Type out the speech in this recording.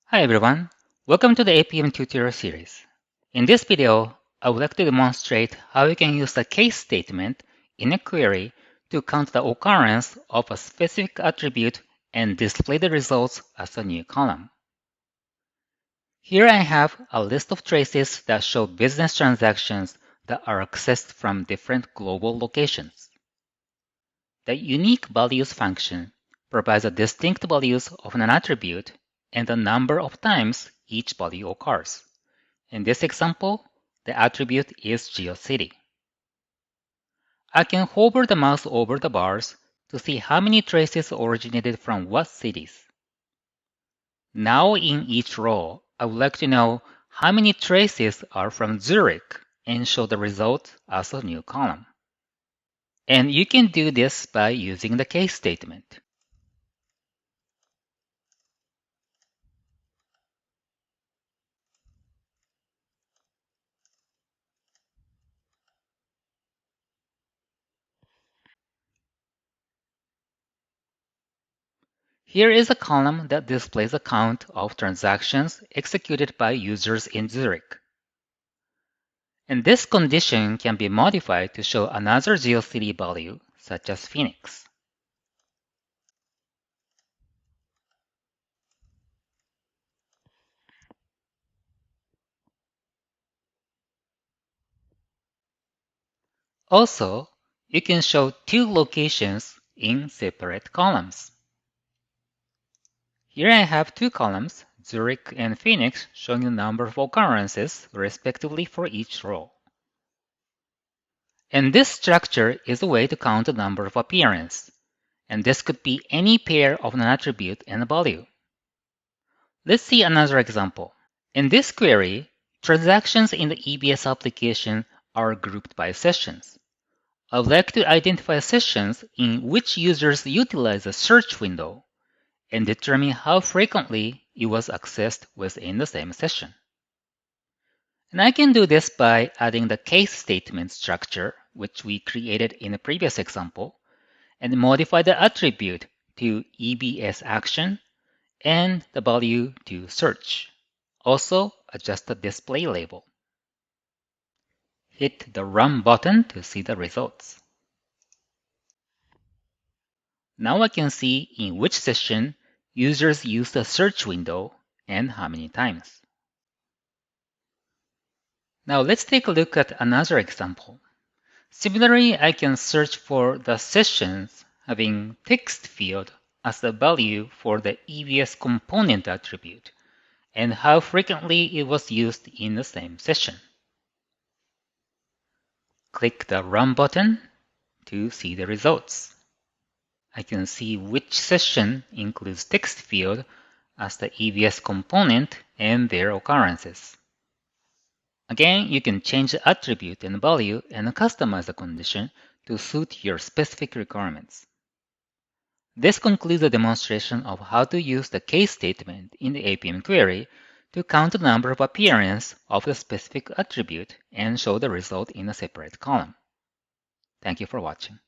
Hi everyone, welcome to the APM tutorial series. In this video, I would like to demonstrate how you can use a case statement in a query to count the occurrence of a specific attribute and display the results as a new column. Here I have a list of traces that show business transactions that are accessed from different global locations. The unique values function provides the distinct values of an attribute and the number of times each value occurs. In this example, the attribute is GeoCity. I can hover the mouse over the bars to see how many traces originated from what cities. Now in each row, I would like to know how many traces are from Zurich and show the result as a new column. And you can do this by using the case statement. Here is a column that displays a count of transactions executed by users in Zurich. And this condition can be modified to show another GeoCity value, such as Phoenix. Also, you can show two locations in separate columns. Here I have two columns, Zurich and Phoenix, showing the number of occurrences respectively for each row. And this structure is a way to count the number of appearances, and this could be any pair of an attribute and a value. Let's see another example. In this query, transactions in the EBS application are grouped by sessions. I would like to identify sessions in which users utilize a search window and determine how frequently it was accessed within the same session. And I can do this by adding the case statement structure, which we created in the previous example, and modify the attribute to EBS action and the value to search. Also, adjust the display label. Hit the Run button to see the results. Now I can see in which session users use the search window and how many times. Now let's take a look at another example. Similarly, I can search for the sessions having text field as the value for the EBS component attribute and how frequently it was used in the same session. Click the Run button to see the results. I can see which session includes text field as the EBS component and their occurrences. Again, you can change the attribute and value and customize the condition to suit your specific requirements. This concludes the demonstration of how to use the case statement in the APM query to count the number of appearances of a specific attribute and show the result in a separate column. Thank you for watching.